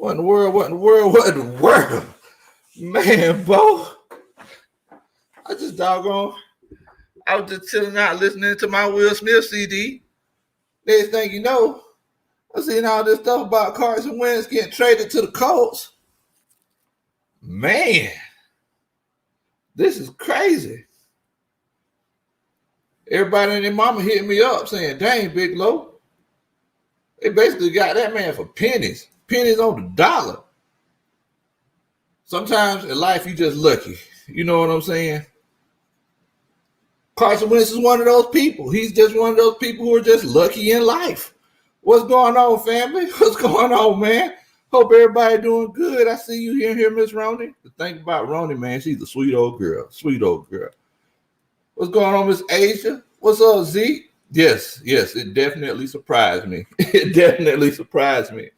What in the world? What in the world? What in the world? Man, Bo. I just doggone. I was just chilling out listening to my Will Smith CD. Next thing you know, I seen all this stuff about Carson Wentz getting traded to the Colts. Man, this is crazy. Everybody and their mama hit me up saying, dang, Big Low. They basically got that man for pennies. Pennies on the dollar. Sometimes in life, you just lucky. You know what I'm saying? Carson Wentz is one of those people. He's just one of those people who are just lucky in life. What's going on, family? What's going on, man? Hope everybody doing good. I see you here, Miss Ronnie. The thing about Ronnie, man, she's a sweet old girl. Sweet old girl. What's going on, Miss Asia? What's up, Z? Yes, it definitely surprised me. It definitely surprised me.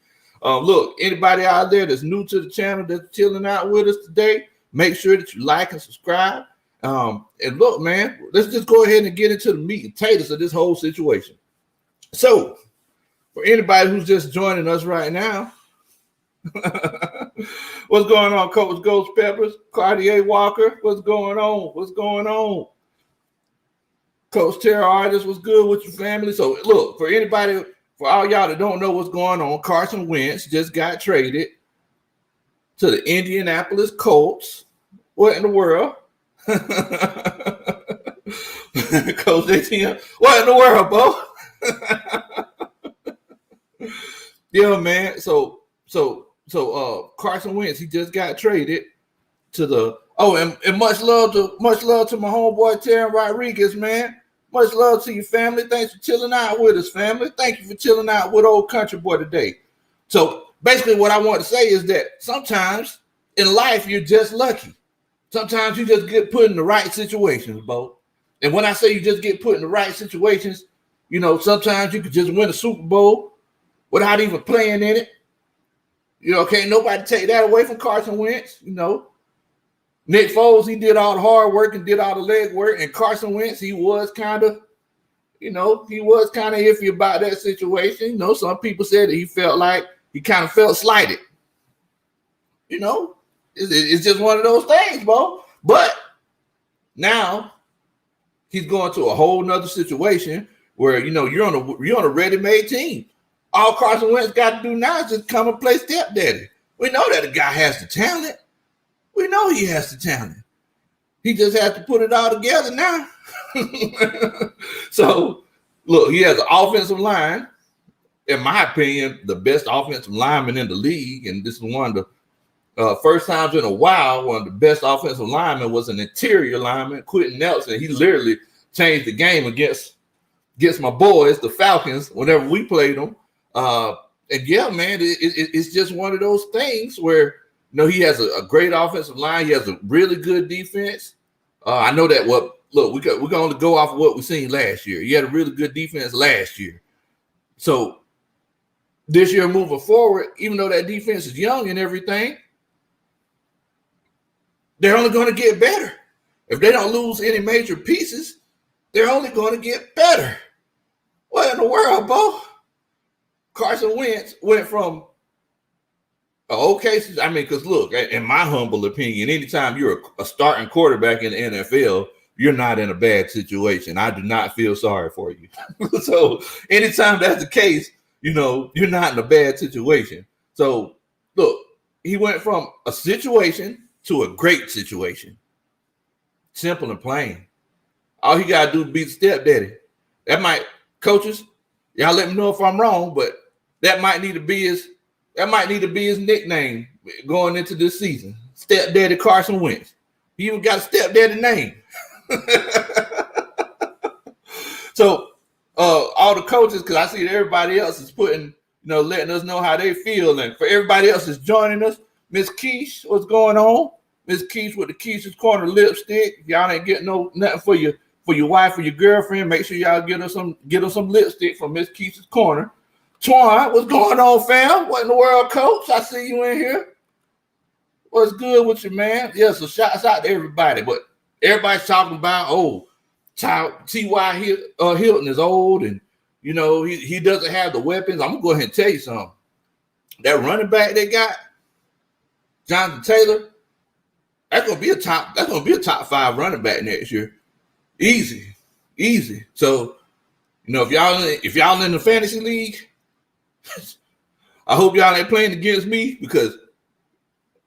Look, anybody out there that's new to the channel that's chilling out with us today, make sure that you like and subscribe. And look, man, let's just go ahead and get into the meat and potatoes of this whole situation. So, for anybody who's just joining us right now, what's going on, Coach Ghost Peppers, Cartier Walker? What's going on? What's going on? Coach Terra Artist, what's good with your family? So, look, for anybody, for all y'all that don't know what's going on, Carson Wentz just got traded to the Indianapolis Colts. What in the world? Coach ATM, what in the world, Bo? Yeah, man. So Carson Wentz, he just got traded to the and much love to my homeboy Terry Rodriguez, man. Much love to your family. Thanks for chilling out with us, family. Thank you for chilling out with old country boy today. So basically what I want to say is that sometimes in life you're just lucky. Sometimes you just get put in the right situations, Bo. And when I say you just get put in the right situations, you know, sometimes you could just win a Super Bowl without even playing in it. You know, can't nobody take that away from Carson Wentz. You know, Nick Foles, he did all the hard work and did all the leg work. And Carson Wentz, he was kind of iffy about that situation. You know, some people said that he kind of felt slighted. You know, it's just one of those things, Bo. But now he's going to a whole nother situation where, you know, you're on a ready-made team. All Carson Wentz got to do now is just come and play stepdaddy. We know that the guy has the talent. We know he has the talent. He just has to put it all together now. So, look, he has an offensive line. In my opinion, the best offensive lineman in the league. And this is one of the first times in a while, one of the best offensive linemen was an interior lineman, Quentin Nelson. He literally changed the game against my boys, the Falcons, whenever we played them. And yeah, man, it's just one of those things where, you know, he has a great offensive line. He has a really good defense. I know that we're going to only go off of what we seen last year. He had a really good defense last year. So this year moving forward, even though that defense is young and everything, they're only going to get better. If they don't lose any major pieces, they're only going to get better. What in the world, Bo? Carson Wentz went from because look, in my humble opinion, anytime you're a starting quarterback in the NFL, you're not in a bad situation. I do not feel sorry for you. So anytime that's the case, you know, you're not in a bad situation. So look, he went from a situation to a great situation. Simple and plain. All he got to do is beat stepdaddy. Coaches, y'all let me know if I'm wrong, but that might need to be his nickname going into this season. Stepdaddy Carson Wentz. He even got a stepdaddy name. So all the coaches, because I see that everybody else is letting us know how they feel. And for everybody else that's joining us, Miss Keish, what's going on? Miss Keish with the Keish's Corner lipstick. If y'all ain't getting nothing for your wife or your girlfriend, make sure y'all get her some lipstick from Miss Keish's Corner. Twan, what's going on, fam? What in the world, Coach? I see you in here. What's good with you, man? Yeah, so shouts out to everybody. But everybody's talking about, T.Y. Hilton is old and, you know, he doesn't have the weapons. I'm going to go ahead and tell you something. that running back they got, Jonathan Taylor, that's gonna be a top 5 running back next year. Easy. So, if y'all in the fantasy league, I hope y'all ain't playing against me, because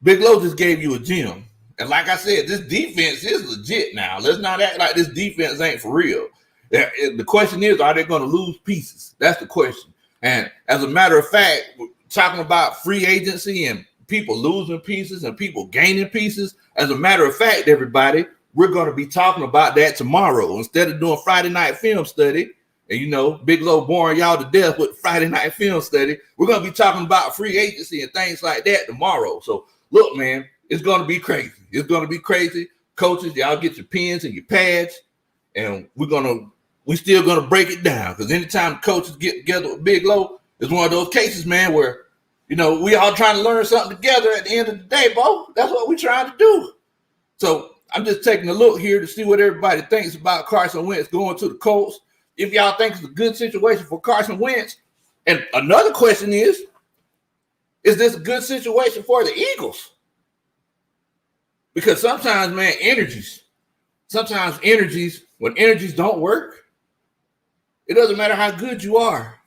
Big Low just gave you a gem. And like I said, this defense is legit now. Let's not act like this defense ain't for real. The question is, are they going to lose pieces? That's the question. And as a matter of fact, talking about free agency and people losing pieces and people gaining pieces, as a matter of fact, everybody, we're going to be talking about that tomorrow. Instead of doing Friday night film study, and Big Low boring y'all to death with Friday night film study, we're going to be talking about free agency and things like that tomorrow. So look, man, it's going to be crazy. It's going to be crazy. Coaches, y'all get your pens and your pads, and we're still going to break it down, because anytime coaches get together with Big Low, it's one of those cases, man, where, we all trying to learn something together at the end of the day, Bo. That's what we're trying to do. So I'm just taking a look here to see what everybody thinks about Carson Wentz going to the Colts. If y'all think it's a good situation for Carson Wentz. And another question is this a good situation for the Eagles? Because sometimes, man, when energies don't work, it doesn't matter how good you are.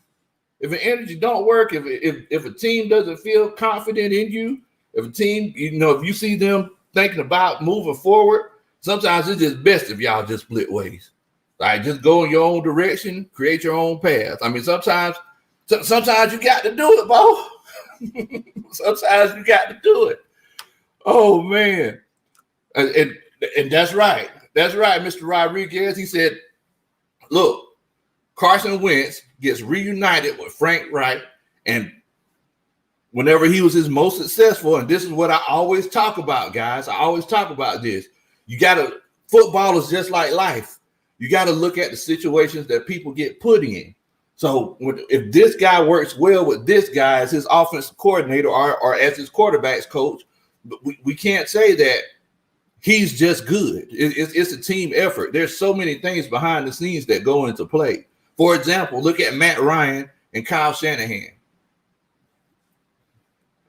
If an energy don't work, if a team doesn't feel confident in you, if a team, if you see them thinking about moving forward, sometimes it's just best if y'all just split ways. Like, just go in your own direction, create your own path. I mean, sometimes you got to do it, Bo. Sometimes you got to do it. Oh, man. And that's right. That's right, Mr. Rodriguez. He said, look, Carson Wentz gets reunited with Frank Reich, and whenever he was his most successful, and this is what I always talk about, guys. I always talk about this. Football is just like life. You got to look at the situations that people get put in. So if this guy works well with this guy as his offensive coordinator or as his quarterback's coach, we can't say that he's just good. It's a team effort. There's so many things behind the scenes that go into play. For example, look at Matt Ryan and Kyle Shanahan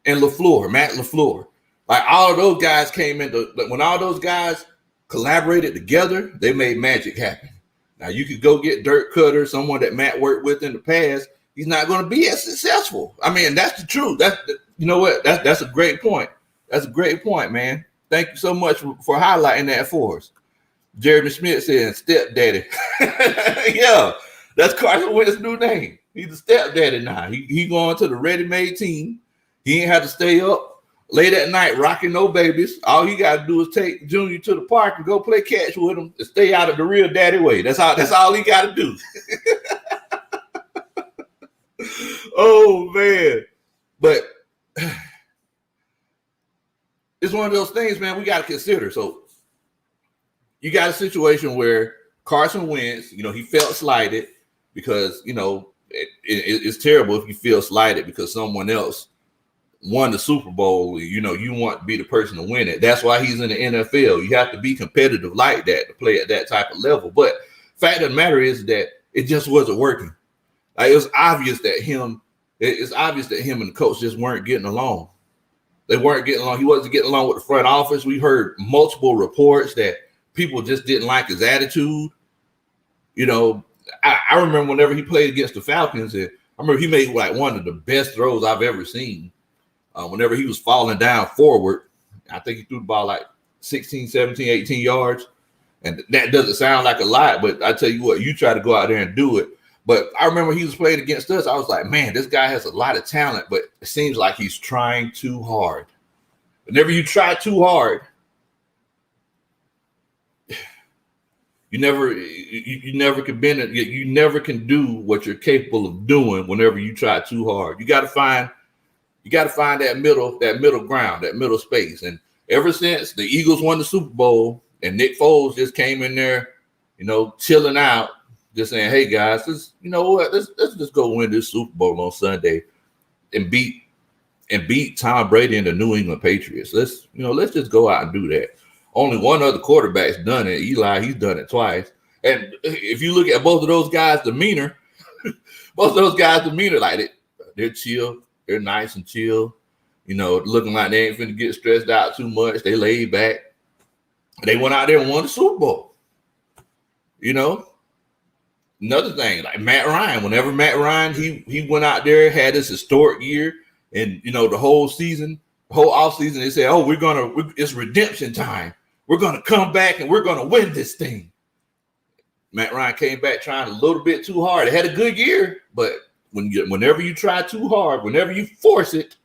and Matt LaFleur. Like, all of those guys when all those guys collaborated together, they made magic happen. Now, you could go get Dirk Cutter, someone that Matt worked with in the past. He's not going to be as successful. I mean, that's the truth. You know what? That's a great point. That's a great point, man. Thank you so much for highlighting that for us. Jeremy Smith said, stepdaddy. Yeah, that's Carson Wentz's new name. He's a stepdaddy now. He going to the ready-made team. He ain't have to stay up late at night rocking no babies. All he got to do is take Junior to the park and go play catch with him and stay out of the real daddy way. That's all he got to do. Oh, man. But it's one of those things, man, we got to consider. So you got a situation where Carson Wentz, he felt slighted because, it's terrible if you feel slighted because someone else won the Super Bowl. You want to be the person to win it. That's why he's in the NFL. You have to be competitive like that to play at that type of level. But fact of the matter is that it just wasn't working. Like, it's obvious that him and the coach just weren't getting along. They weren't getting along. He wasn't getting along with the front office. We heard multiple reports that people just didn't like his attitude. I remember whenever he played against the Falcons, and I remember he made like one of the best throws I've ever seen. Whenever he was falling down forward, I think he threw the ball like 16, 17, 18 yards. And that doesn't sound like a lot, but I tell you what, you try to go out there and do it. But I remember he was playing against us. I was like, man, this guy has a lot of talent, but it seems like he's trying too hard. Whenever you try too hard, you never can do what you're capable of doing whenever you try too hard. You got to find that middle ground, that middle space. And ever since the Eagles won the Super Bowl and Nick Foles just came in there, chilling out, just saying, hey guys, let's just go win this Super Bowl on Sunday and beat Tom Brady and the New England Patriots. Let's just go out and do that. Only one other quarterback's done it. Eli, he's done it twice. And if you look at both of those guys' demeanor, like they're chill. They're nice and chill. Looking like they ain't finna get stressed out too much. They laid back. They went out there and won the Super Bowl. Another thing, like Matt Ryan. Whenever Matt Ryan, he went out there, had this historic year, and the whole season, whole offseason, they said, "Oh, it's redemption time. We're gonna come back and we're gonna win this thing." Matt Ryan came back trying a little bit too hard. They had a good year, but whenever you try too hard, whenever you force it,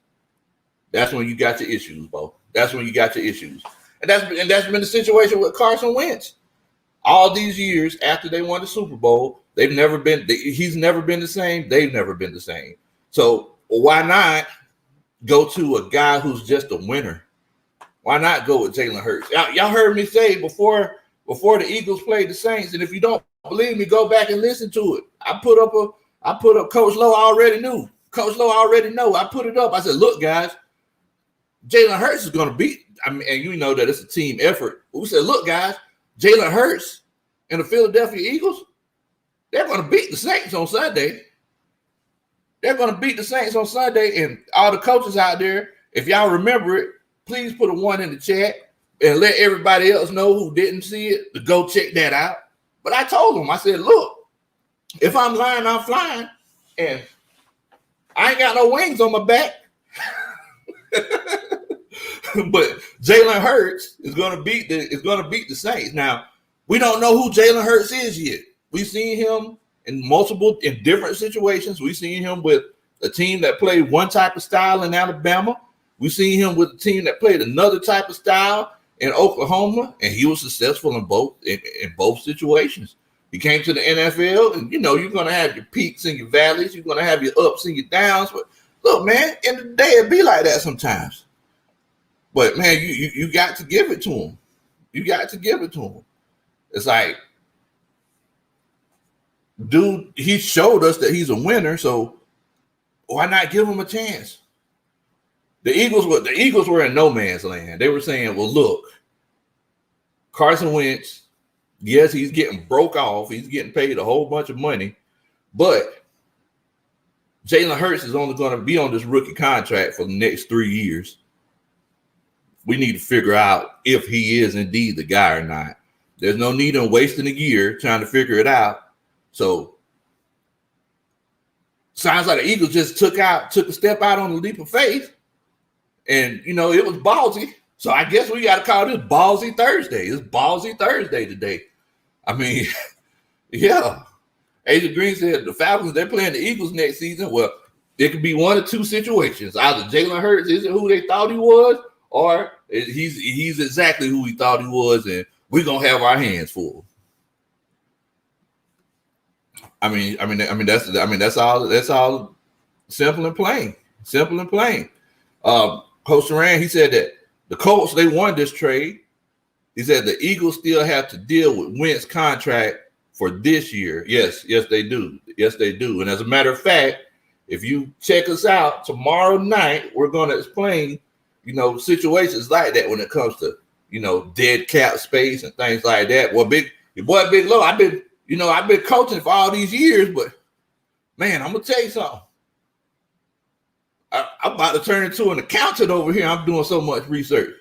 that's when you got your issues, Bo. That's when you got your issues. And that's been the situation with Carson Wentz. All these years after they won the Super Bowl, he's never been the same. They've never been the same. So why not go to a guy who's just a winner? Why not go with Jalen Hurts? Y'all heard me say before the Eagles played the Saints, and if you don't believe me, go back and listen to it. I put up Coach Lowe already knew. Coach Lowe already know. I put it up. I said, look, guys, Jalen Hurts is going to beat. And you know that it's a team effort. We said, look, guys, Jalen Hurts and the Philadelphia Eagles, they're going to beat the Saints on Sunday. They're going to beat the Saints on Sunday. And all the coaches out there, if y'all remember it, please put a 1 in the chat and let everybody else know who didn't see it to go check that out. But I told them, I said, look, if I'm lying, I'm flying. And I ain't got no wings on my back. But Jalen Hurts is going to beat the Saints. Now, we don't know who Jalen Hurts is yet. We've seen him in different situations. We've seen him with a team that played one type of style in Alabama. We've seen him with a team that played another type of style in Oklahoma, and he was successful in both situations. He came to the NFL, and you're going to have your peaks and your valleys. You're going to have your ups and your downs. But look, man, in the day, it be like that sometimes. But man, you got to give it to him. You got to give it to him. It's like, dude, he showed us that he's a winner, so why not give him a chance? The Eagles were in no man's land. They were saying, well, look, Carson Wentz, yes, he's getting broke off. He's getting paid a whole bunch of money, but Jalen Hurts is only going to be on this rookie contract for the next 3 years. We need to figure out if he is indeed the guy or not. There's no need in wasting a year trying to figure it out. So sounds like the Eagles just took a step out on the leap of faith. And, it was ballsy. So I guess we got to call this Ballsy Thursday. It's Ballsy Thursday today. I mean, yeah. Agent Green said the Falcons, they're playing the Eagles next season. Well, it could be one of two situations. Either Jalen Hurts isn't who they thought he was, or he's exactly who we thought he was, and we're going to have our hands full. I mean, that's all simple and plain. Simple and plain. Coach Duran, he said that the Colts, they won this trade. He said the Eagles still have to deal with Wentz's contract for this year. Yes, they do. Yes, they do. And as a matter of fact, if you check us out tomorrow night, we're going to explain, situations like that when it comes to, dead cap space and things like that. Well, your boy Big Low, I've been coaching for all these years, but man, I'm gonna tell you something. I'm about to turn into an accountant over here. I'm doing so much research.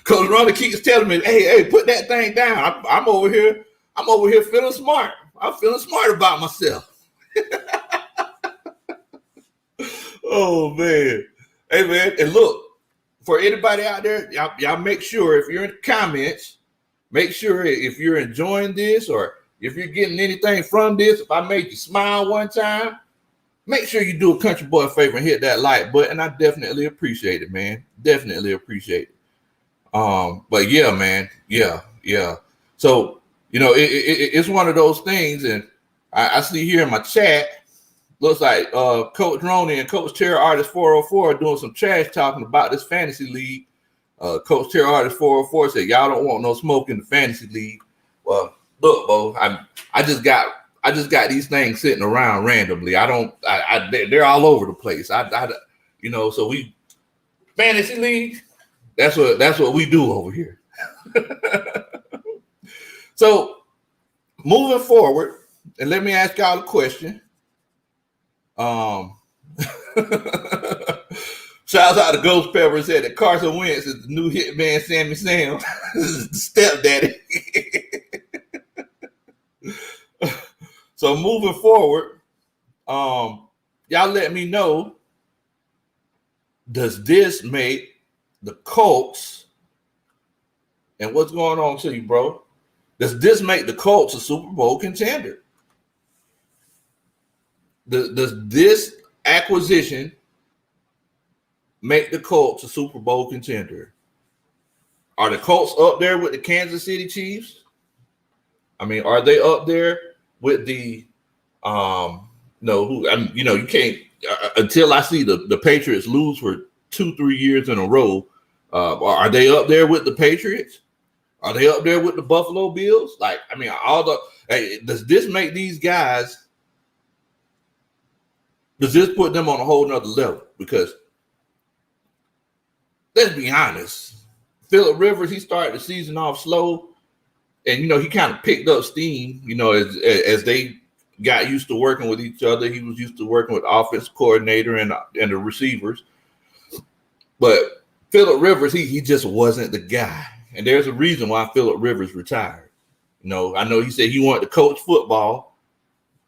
Coach Ronda keeps telling me, hey, put that thing down. I'm over here feeling smart. I'm feeling smart about myself. Oh man. Hey man, and look, for anybody out there, y'all make sure if you're in the comments, make sure if you're enjoying this or if you're getting anything from this, if I made you smile one time, make sure you do a country boy a favor and hit that like button. I definitely appreciate it, man. Definitely appreciate it. But yeah, man. Yeah. So, it's one of those things, and I see here in my chat, looks like Coach Roney and Coach Terry Artist 404 are doing some trash talking about this fantasy league. Coach Terry Artist 404 said, y'all don't want no smoke in the fantasy league. Well, look, Bo, I just got these things sitting around randomly. They're all over the place. So we fantasy league. That's what we do over here. So moving forward, and let me ask y'all a question. Shouts out to Ghost Pepper said that Carson Wentz is the new hitman Sammy Sam, stepdaddy. So moving forward, y'all let me know, does this make the Colts, and what's going on to you, bro? Does this make the Colts a Super Bowl contender? Does this acquisition make the Colts a Super Bowl contender? Are the Colts up there with the Kansas City Chiefs? I mean, are they up there with the you can't until I see the Patriots lose for 2-3 years in a row. Are they up there with the Patriots? Are they up there with the Buffalo Bills? Like, I mean, does this make these guys? Does this put them on a whole nother level? Because let's be honest, Phillip Rivers, he started the season off slow, and he kind of picked up steam. As they got used to working with each other, he was used to working with the offensive coordinator and the receivers. But Phillip Rivers, he just wasn't the guy, and there's a reason why Phillip Rivers retired. I know he said he wanted to coach football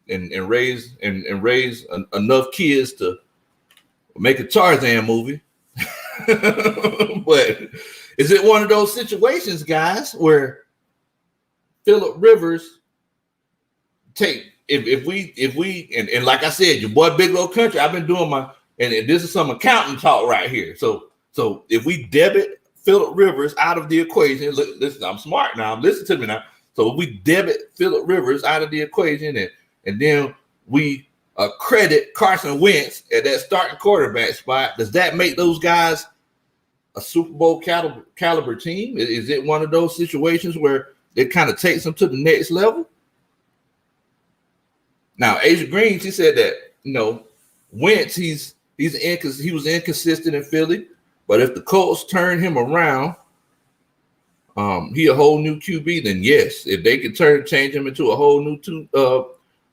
and raise enough kids to make a Tarzan movie. But is it one of those situations, guys, where Phillip Rivers if we like I said, your boy Big Low Country, I've been doing and this is some accounting talk right here. So if we debit Phillip Rivers out of the equation, listen, I'm smart now. Listen to me now. So if we debit Phillip Rivers out of the equation and then we credit Carson Wentz at that starting quarterback spot, does that make those guys a Super Bowl caliber team? Is it one of those situations where it kind of takes them to the next level? Now, Asia Green, she said that, Wentz, he was inconsistent in Philly, but if the Colts turn him around, he a whole new QB, then yes, if they could change him into a whole new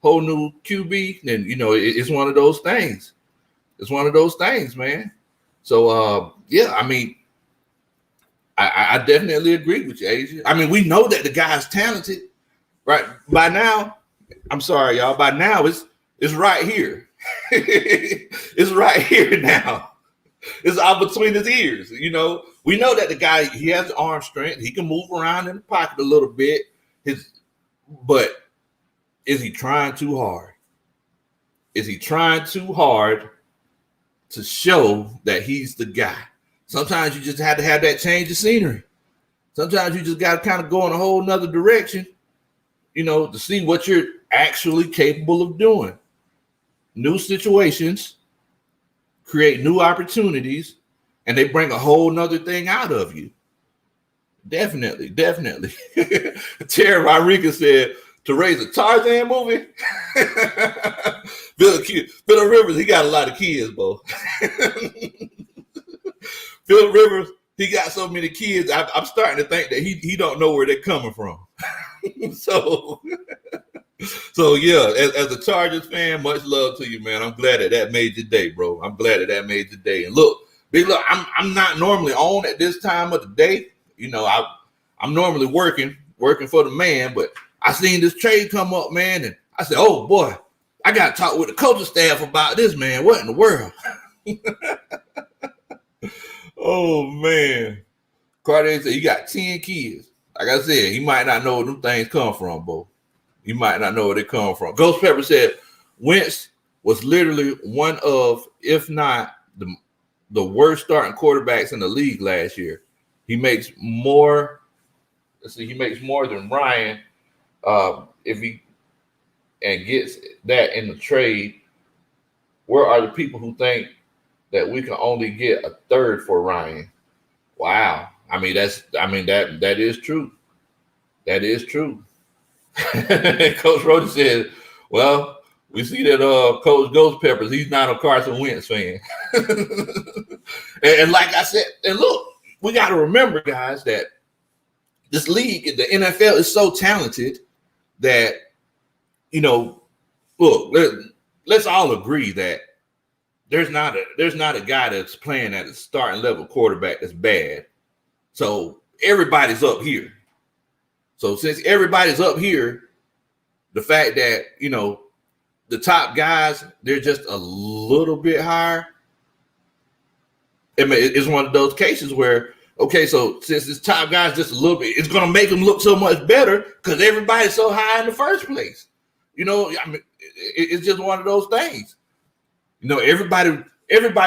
QB, then it's one of those things. It's one of those things, man. So yeah, I mean, I definitely agree with you, Asia. I mean, we know that the guy's talented, right? By now, I'm sorry, y'all. By now, it's right here. It's right here now. It's out between his ears. We know that the guy, he has arm strength. He can move around in the pocket a little bit. But is he trying too hard? Is he trying too hard to show that he's the guy? Sometimes you just have to have that change of scenery. Sometimes you just got to kind of go in a whole nother direction, to see what you're actually capable of doing. New situations create new opportunities, and they bring a whole nother thing out of you. Definitely. Terry Rodriguez said, to raise a Tarzan movie? Phillip Rivers, he got a lot of kids, bro. Phillip Rivers, he got so many kids, I'm starting to think that he don't know where they're coming from. So yeah, as a Chargers fan, much love to you, man. I'm glad that made your day, bro. I'm glad that made your day. And look, I'm not normally on at this time of the day. I'm normally working for the man, but I seen this trade come up, man, and I said, oh boy, I got to talk with the coaching staff about this, man. What in the world? Oh man. Carter said, you got 10 kids. Like I said, he might not know where them things come from, bro. You might not know where they come from. Ghost Pepper said Wentz was literally one of, if not the worst starting quarterbacks in the league last year. He makes more. He makes more than Ryan. If he gets that in the trade, where are the people who think that we can only get a third for Ryan? Wow. I mean, that is true. That is true. Coach Rhoda said, well, we see that Coach Ghost Peppers, he's not a Carson Wentz fan. and like I said, and look, we got to remember, guys, that this league, the NFL, is so talented that, look, let's all agree that there's not a guy that's playing at a starting level quarterback that's bad. So everybody's up here. So since everybody's up here, the fact that, the top guys, they're just a little bit higher. I mean, it's one of those cases where, okay, so since this top guy's just a little bit, it's going to make him look so much better because everybody's so high in the first place. I mean, it's just one of those things. Everybody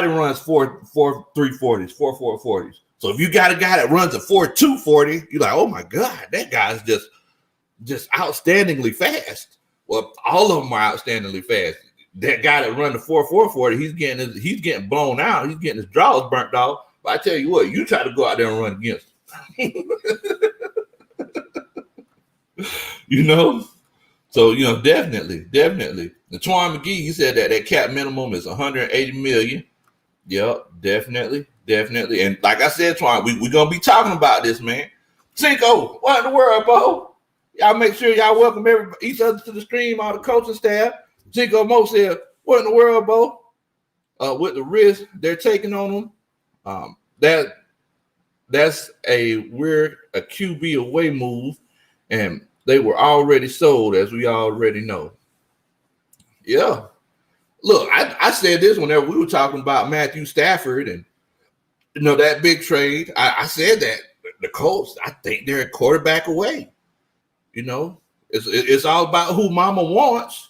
runs 4.340s, 4.40s. So if you got a guy that runs a 4.240, you're like, oh my God, that guy's just outstandingly fast. Well, all of them are outstandingly fast. That guy that run the 4.440, he's getting blown out. He's getting his draws burnt off. But I tell you what, you try to go out there and run against him. So, definitely. The Twan McGee, he said that cap minimum is $180 million. Yep, definitely. And like I said, Twan, we're going to be talking about this, man. Cinco, what in the world, Bo? Y'all make sure y'all welcome each other to the stream, all the coaching staff. Cinco Mo said, what in the world, Bo? With the risk they're taking on them, that's a QB away move, and they were already sold, as we already know. Yeah. Look, I said this whenever we were talking about Matthew Stafford and, that big trade. I said that the Colts, I think they're a quarterback away. It's all about who mama wants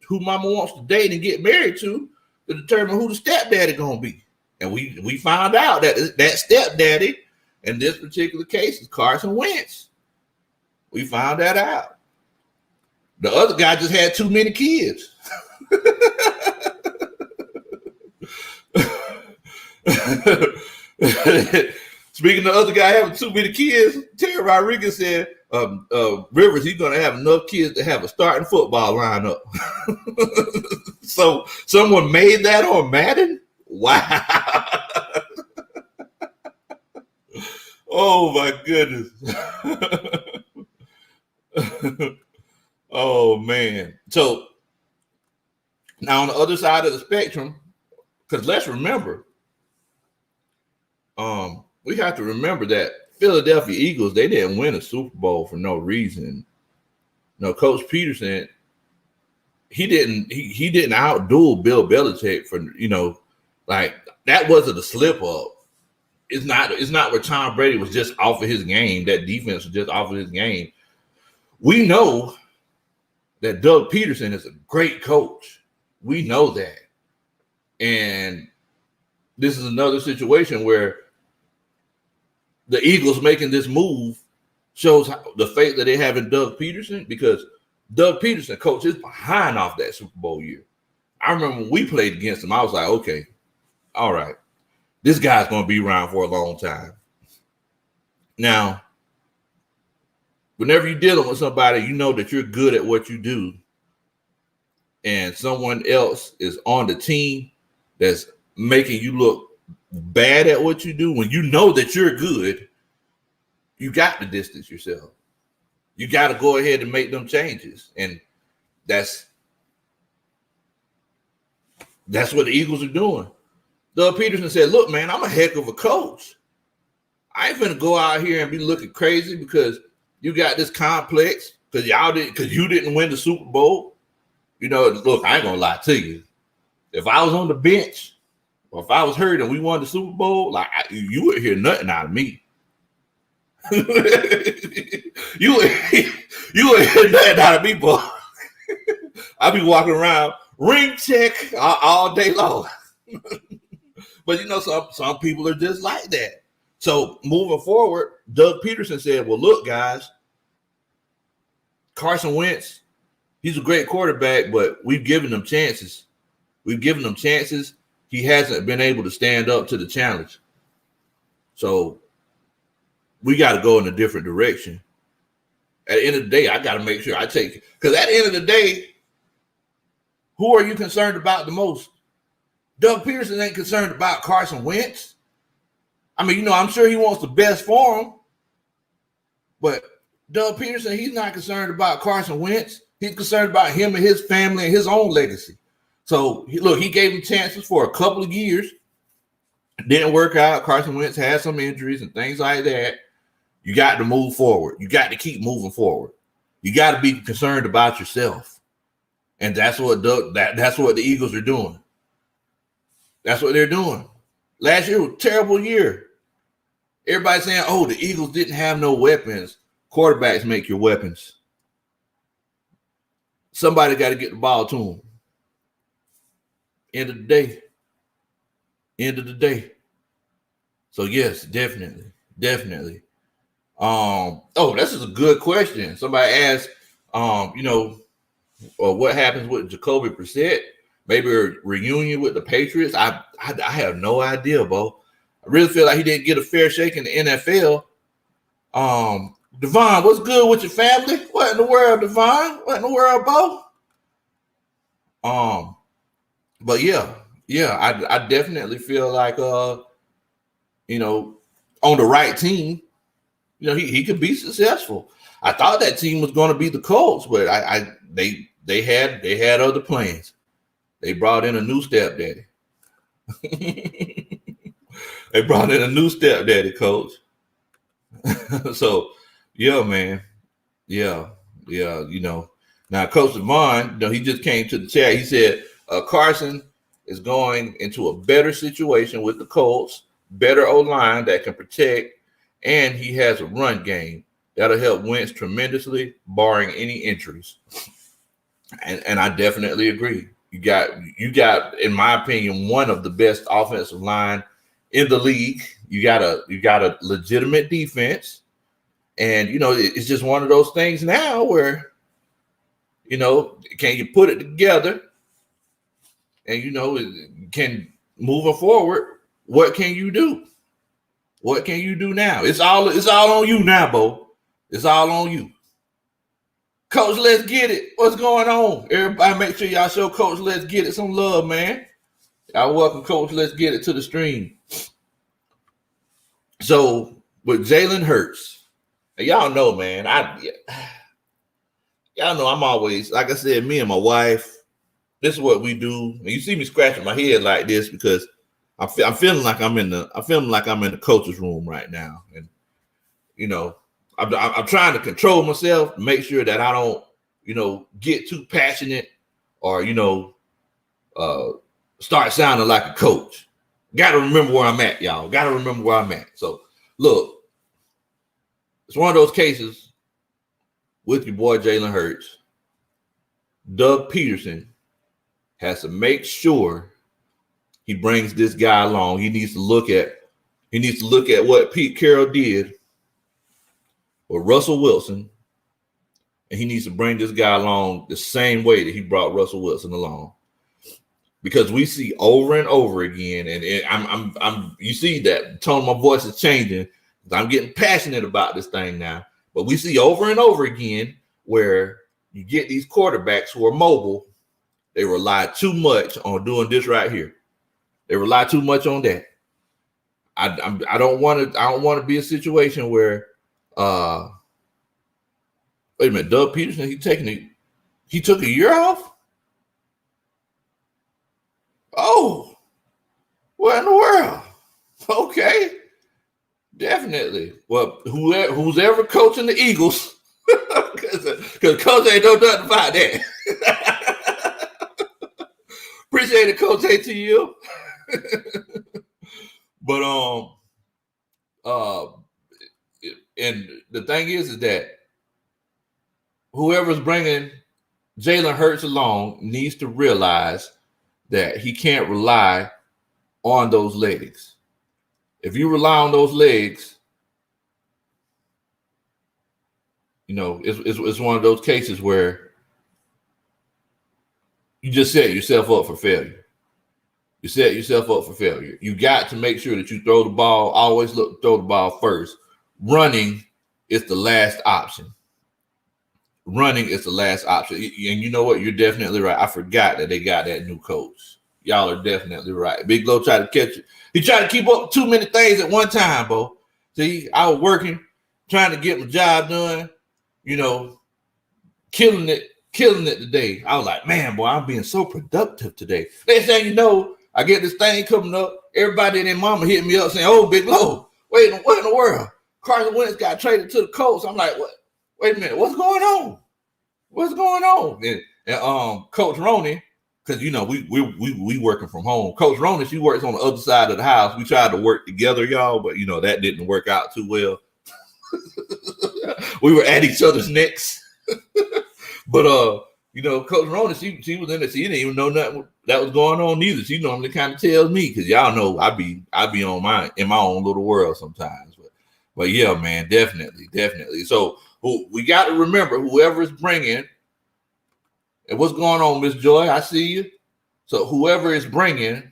to date and get married to determine who the stepdaddy going to be. And we found out that stepdaddy in this particular case is Carson Wentz. We found that out. The other guy just had too many kids. Speaking of the other guy having too many kids, Terry Rodriguez said Rivers, he's going to have enough kids to have a starting football lineup. So someone made that on Madden? Wow. Oh, my goodness. Oh, man. So now on the other side of the spectrum, because let's remember, we have to remember that Philadelphia Eagles, they didn't win a Super Bowl for no reason. Coach Peterson, he didn't outduel Bill Belichick for, like that wasn't a slip up. It's not where Tom Brady was just off of his game. That defense was just off of his game. We know that Doug Peterson is a great coach. We know that. And this is another situation where the Eagles making this move shows the faith that they have in Doug Peterson, because Doug Peterson, coach, is behind off that Super Bowl year. I remember when we played against him, I was like, okay, all right, this guy's going to be around for a long time. Now, whenever you're dealing with somebody, you know that you're good at what you do, and someone else is on the team that's making you look bad at what you do, when you know that you're good, you got to distance yourself. You got to go ahead and make them changes. And that's what the Eagles are doing. Doug Peterson said, look, man, I'm a heck of a coach. I ain't finna go out here and be looking crazy because you got this complex because you didn't win the Super Bowl. Look, I ain't gonna lie to you. If I was on the bench or if I was hurt and we won the Super Bowl, you wouldn't hear nothing out of me. you wouldn't hear nothing out of me, boy. I'd be walking around, ring check all day long. But some people are just like that. So moving forward, Doug Peterson said, well, look, guys, Carson Wentz, he's a great quarterback, but we've given him chances. He hasn't been able to stand up to the challenge. So we got to go in a different direction. At the end of the day, I got to make sure I take it. Because at the end of the day, who are you concerned about the most? Doug Peterson ain't concerned about Carson Wentz. I mean, I'm sure he wants the best for him. But Doug Peterson, he's not concerned about Carson Wentz. He's concerned about him and his family and his own legacy. So he gave him chances for a couple of years. Didn't work out. Carson Wentz had some injuries and things like that. You got to move forward. You got to keep moving forward. You got to be concerned about yourself. And that's what the Eagles are doing. That's what they're doing. Last year was a terrible year. Everybody saying, oh, the Eagles didn't have no weapons. Quarterbacks make your weapons. Somebody got to get the ball to them. End of the day. End of the day. So yes, definitely. This is a good question. Somebody asked, what happens with Jacoby Brissett? Maybe a reunion with the Patriots. I have no idea, Bo. I really feel like he didn't get a fair shake in the NFL. Devon, what's good with your family? What in the world, Devon? What in the world, Bo? But yeah, I definitely feel like on the right team, he could be successful. I thought that team was going to be the Colts, but they had other plans. They brought in a new stepdaddy. They brought in a new stepdaddy, coach. So, yeah, man. Yeah. Now, Coach Devon, he just came to the chat. He said Carson is going into a better situation with the Colts, better O-line that can protect, and he has a run game that'll help Wentz tremendously, barring any injuries. And I definitely agree. You got, in my opinion, one of the best offensive line in the league. You got a legitimate defense, and it's just one of those things now where can you put it together, and can moving forward. What can you do? What can you do now? It's all on you now, Bo. It's all on you. Coach, let's get it. What's going on? Everybody make sure y'all show Coach Let's Get It some love, man. Y'all welcome Coach Let's Get It to the stream. So with Jalen Hurts, y'all know, man, y'all know I'm always, like I said, me and my wife, this is what we do. And you see me scratching my head like this because I'm feeling like I'm in the coach's room right now. And I'm trying to control myself, make sure that I don't, get too passionate or, start sounding like a coach. Got to remember where I'm at, y'all. Got to remember where I'm at. So, look, it's one of those cases with your boy Jalen Hurts. Doug Peterson has to make sure he brings this guy along. He needs to look at what Pete Carroll did with Russell Wilson, and he needs to bring this guy along the same way that he brought Russell Wilson along. Because we see over and over again, and I'm you see that the tone of my voice is changing. I'm getting passionate about this thing now. But we see over and over again where you get these quarterbacks who are mobile. They rely too much on doing this right here. They rely too much on that. I don't want to be a situation where wait a minute, Doug Peterson, he took a year off? Oh, what in the world? Okay, definitely. Well, who's ever coaching the Eagles, because Coach ain't know nothing about that. Appreciate it, Coach ATU. But and the thing is that whoever's bringing Jalen Hurts along needs to realize that he can't rely on those legs. If you rely on those legs, it's one of those cases where you just set yourself up for failure. You set yourself up for failure. You got to make sure that you throw the ball. Always throw the ball first. Running is the last option. Running is the last option. And you know what? You're definitely right. I forgot that they got that new coach. Y'all are definitely right. Big Low tried to catch it. He tried to keep up too many things at one time, Bo. See, I was working, trying to get my job done, killing it killing it today. I was like, man, boy, I'm being so productive today. Next thing you know, I get this thing coming up. Everybody and their mama hit me up saying, oh, Big Low, what in the world? Carson Wentz got traded to the Colts. I'm like, what? Wait a minute, what's going on? What's going on? And Coach Roney, because you know we working from home. Coach Roney, she works on the other side of the house. We tried to work together, y'all, but you know that didn't work out too well. We were at each other's necks. But you know, Coach Roney, she was in it. She didn't even know nothing that was going on either. She normally kind of tells me because y'all know I be on in my own little world sometimes. But yeah, man, definitely. So we got to remember whoever is bringing. And what's going on, Miss Joy? I see you. So whoever is bringing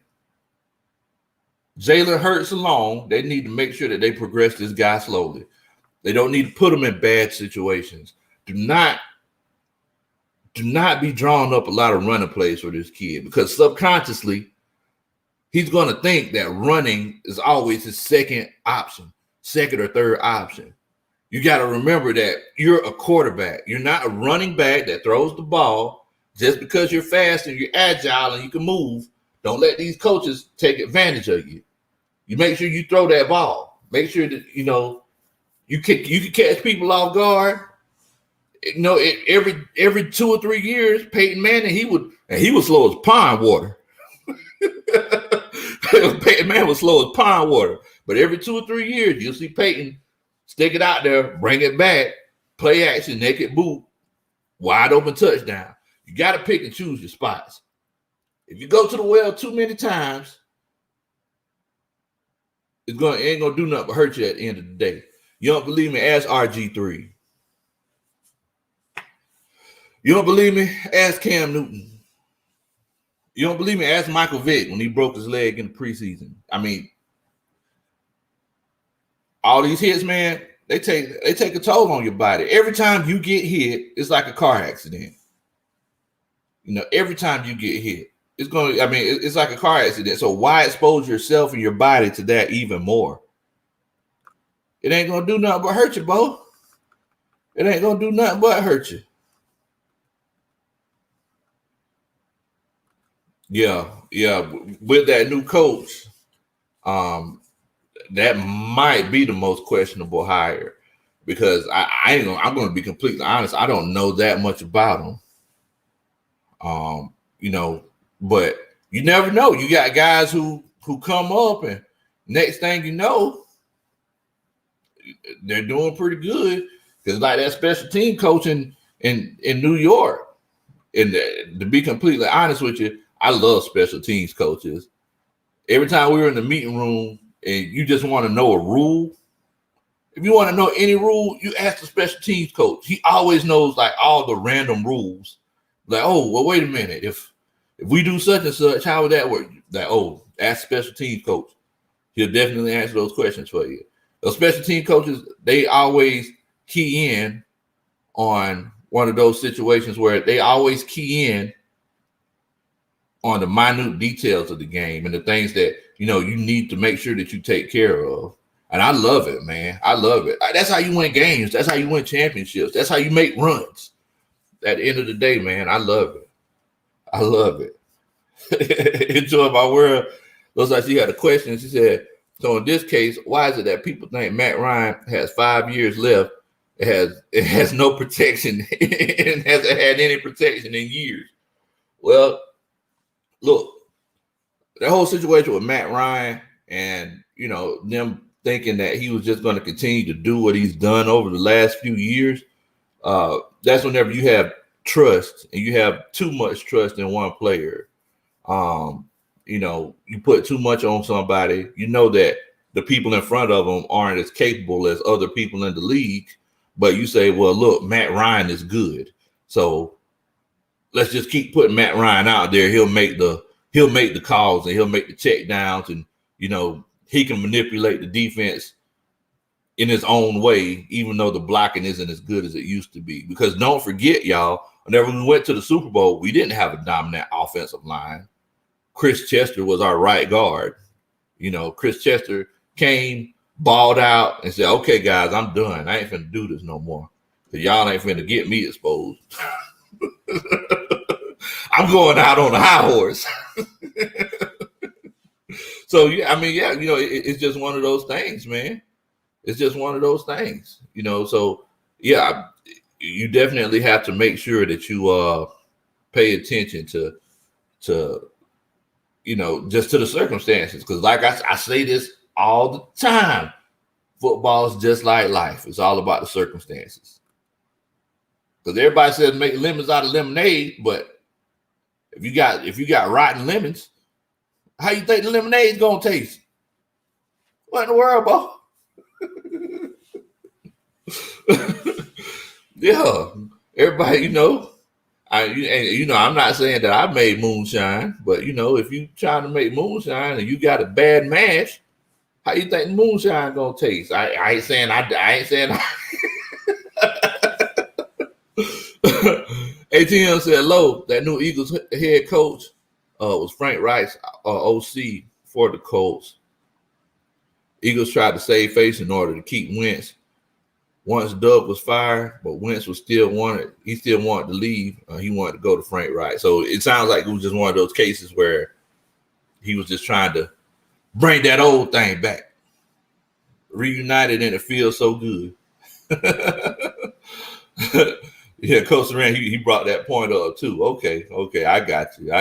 Jalen Hurts along, they need to make sure that they progress this guy slowly. They don't need to put him in bad situations. Do not be drawing up a lot of running plays for this kid because subconsciously he's going to think that running is always his second or third option. You got to remember that you're a quarterback. You're not a running back that throws the ball. Just because you're fast and you're agile and you can move, don't let these coaches take advantage of you. You make sure you throw that ball. Make sure that, you know, you can catch people off guard. You know, every 2 or 3 years, Peyton Manning, he was slow as pond water. Peyton Manning was slow as pond water. But every 2 or 3 years, you'll see Peyton stick it out there, bring it back, play action, naked boot, wide open touchdown. You got to pick and choose your spots. If you go to the well too many times, it ain't gonna do nothing but hurt you at the end of the day. You don't believe me? Ask RG3. You don't believe me? Ask Cam Newton. You don't believe me? Ask Michael Vick when he broke his leg in the preseason. I mean, all these hits, man, they take a toll on your body. Every time you get hit, it's like a car accident. You know, every time you get hit, it's like a car accident. So why expose yourself and your body to that even more? It ain't gonna do nothing but hurt you, Bo. It ain't gonna do nothing but hurt you. Yeah. With that new coach, that might be the most questionable hire because I'm going to be completely honest. I don't know that much about him. You know, but you never know. You got guys who come up and next thing you know, they're doing pretty good because like that special team coach in New York. And to be completely honest with you, I love special teams coaches. Every time we were in the meeting room and you just want to know a rule, if you want to know any rule, you ask the special teams coach. He always knows like all the random rules. Like, oh, well, wait a minute. If we do such and such, how would that work? Like, oh, ask special teams coach. He'll definitely answer those questions for you. Those special team coaches, they always key in on one of those situations where they always key in on the minute details of the game and the things that, you know, you need to make sure that you take care of. And I love it, man. I love it. That's how you win games. That's how you win championships. That's how you make runs. At the end of the day, man, I love it. I love it. Enjoy my world. Looks like she had a question. She said, so in this case, why is it that people think Matt Ryan has 5 years left? It has no protection and hasn't had any protection in years. Well, look, that whole situation with Matt Ryan and, you know, them thinking that he was just going to continue to do what he's done over the last few years, that's whenever you have trust and you have too much trust in one player. You know, you put too much on somebody, you know that the people in front of them aren't as capable as other people in the league, but you say, well, look, Matt Ryan is good. So let's just keep putting Matt Ryan out there. He'll make the calls and he'll make the check downs and, you know, he can manipulate the defense in his own way, even though the blocking isn't as good as it used to be. Because don't forget, y'all, whenever we went to the Super Bowl, we didn't have a dominant offensive line. Chris Chester was our right guard. You know, Chris Chester came, balled out, and said, okay, guys, I'm done. I ain't finna do this no more. Because y'all ain't finna get me exposed. I'm going out on a high horse. So yeah, I mean, yeah, it's just one of those things, man. It's just one of those things, So yeah, you definitely have to make sure that you pay attention to just to the circumstances. Because like I say this all the time, football is just like life. It's all about the circumstances. Because everybody says make lemons out of lemonade, but if you got rotten lemons, how you think the lemonade's gonna taste? What in the world, boy? Yeah, everybody, I'm not saying that I made moonshine, but if you trying to make moonshine and you got a bad mash, how you think moonshine gonna taste? I ain't saying ATM said low. That new Eagles head coach was Frank Rice, OC for the Colts. Eagles tried to save face in order to keep Wentz. Once Doug was fired, but Wentz still wanted to leave. He wanted to go to Frank Rice. So it sounds like it was just one of those cases where he was just trying to bring that old thing back. Reunited, and it feels so good. Yeah, Coach Saran, he brought that point up too. Okay, I got you.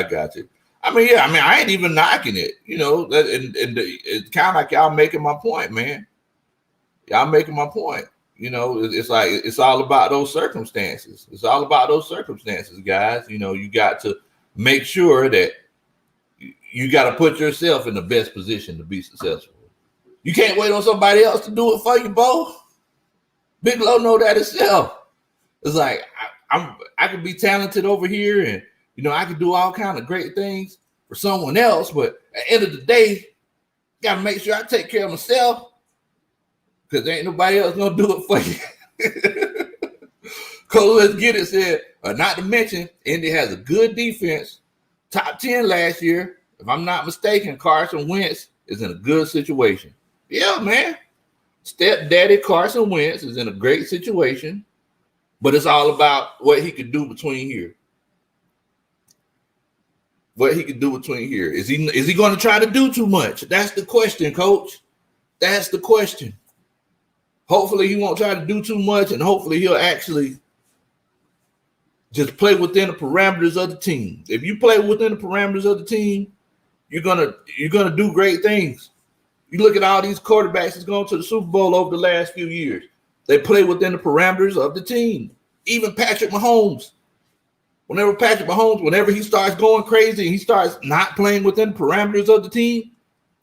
I mean, I ain't even knocking it, and it's kind of like y'all making my point, man. Y'all making my point. It's like it's all about those circumstances. It's all about those circumstances, guys. You got to make sure that you got to put yourself in the best position to be successful. You can't wait on somebody else to do it for you, Bo. Big Low know that itself. It's like I could be talented over here, and I could do all kind of great things for someone else, but at the end of the day, got to make sure I take care of myself. Because ain't nobody else gonna do it for you. Cole, let's get it said. Not to mention, Indy has a good defense, top 10 last year. If I'm not mistaken, Carson Wentz is in a good situation. Yeah, man. Stepdaddy Carson Wentz is in a great situation, but it's all about what he could do between here. What he could do between here. Is he going to try to do too much? That's the question, Coach. That's the question. Hopefully he won't try to do too much, and hopefully he'll actually just play within the parameters of the team. If you play within the parameters of the team, you're gonna do great things. You look at all these quarterbacks that's going to the Super Bowl over the last few years. They play within the parameters of the team. Even Patrick Mahomes. Whenever he starts going crazy and he starts not playing within the parameters of the team,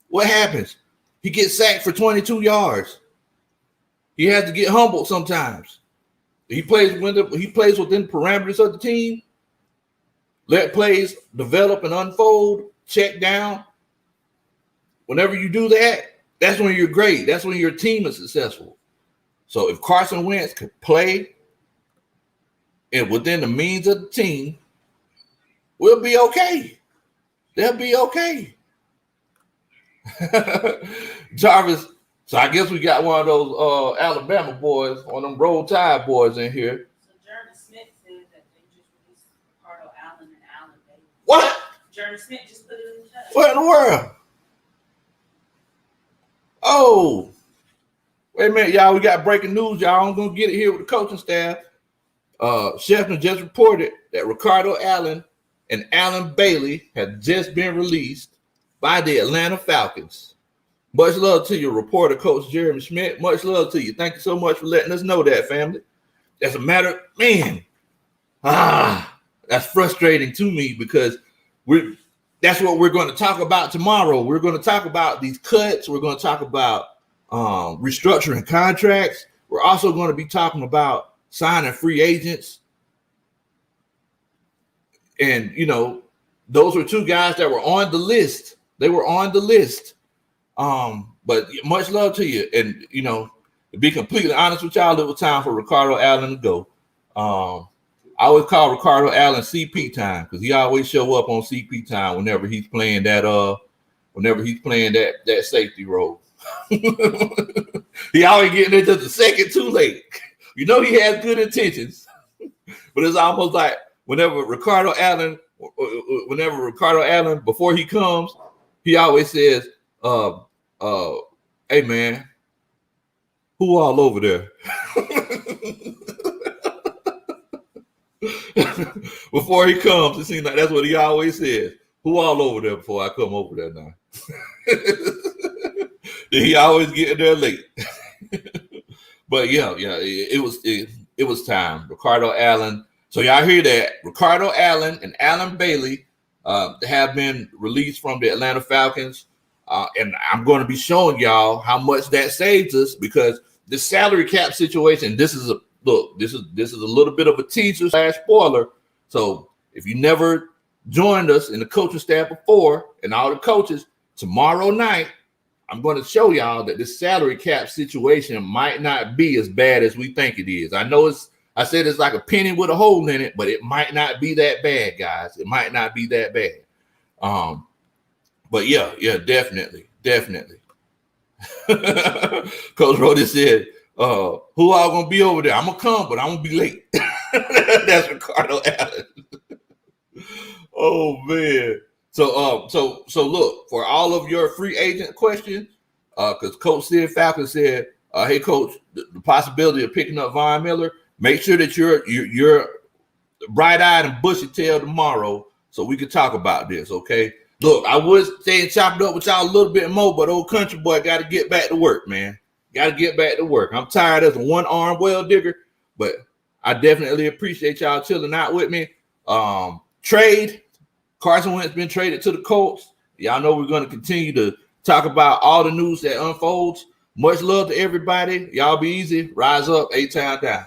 what happens? He gets sacked for 22 yards. He has to get humbled sometimes. He plays within the parameters of the team. Let plays develop and unfold. Check down. Whenever you do that, that's when you're great. That's when your team is successful. So if Carson Wentz could play and within the means of the team, we'll be okay. They'll be okay. Jarvis. So I guess we got one of those Alabama boys, one of them Roll Tide boys in here. So Jeremy Smith said that they just released Ricardo Allen and Allen Bailey. What? Jeremy Smith just put it in the chat. What in the world? Oh, wait a minute, y'all. We got breaking news, y'all. I'm going to get it here with the coaching staff. Schefter just reported that Ricardo Allen and Allen Bailey have just been released by the Atlanta Falcons. Much love to you, reporter Coach Jeremy Schmidt. Much love to you. Thank you so much for letting us know that, family. That's a matter, man. That's frustrating to me because that's what we're going to talk about tomorrow. We're going to talk about these cuts. We're going to talk about restructuring contracts. We're also going to be talking about signing free agents. And, those were two guys that were on the list. They were on the list. But much love to you. And, to be completely honest with y'all, it was time for Ricardo Allen to go. I always call Ricardo Allen CP time because he always show up on CP time whenever he's playing that safety role. He always getting into the second too late. He has good intentions, but it's almost like whenever Ricardo Allen, before he comes, he always says, hey man, who all over there? Before he comes, it seems like that's what he always says. Who all over there before I come over there now? He always get there late. But yeah, it was time. Ricardo Allen. So y'all hear that? Ricardo Allen and Alan Bailey have been released from the Atlanta Falcons. And I'm going to be showing y'all how much that saves us, because the salary cap situation, this is a little bit of a teaser / spoiler. So if you never joined us in the coaching staff before, and all the coaches, tomorrow night, I'm going to show y'all that this salary cap situation might not be as bad as we think it is. I said it's like a penny with a hole in it, but it might not be that bad, guys. It might not be that bad. But yeah, definitely. Coach Rody said, who all gonna be over there? I'm gonna come, but I'm gonna be late. That's Ricardo Allen. Oh man. So look, for all of your free agent questions, because Coach Sid Falcon said, hey coach, the possibility of picking up Von Miller, make sure that you're bright-eyed and bushy-tailed tomorrow so we can talk about this, okay? Look, I would stay and chop it up with y'all a little bit more, but old country boy got to get back to work, man. Got to get back to work. I'm tired as a one-arm well digger, but I definitely appreciate y'all chilling out with me. Trade. Carson Wentz been traded to the Colts. Y'all know we're going to continue to talk about all the news that unfolds. Much love to everybody. Y'all be easy. Rise up. 8 times down.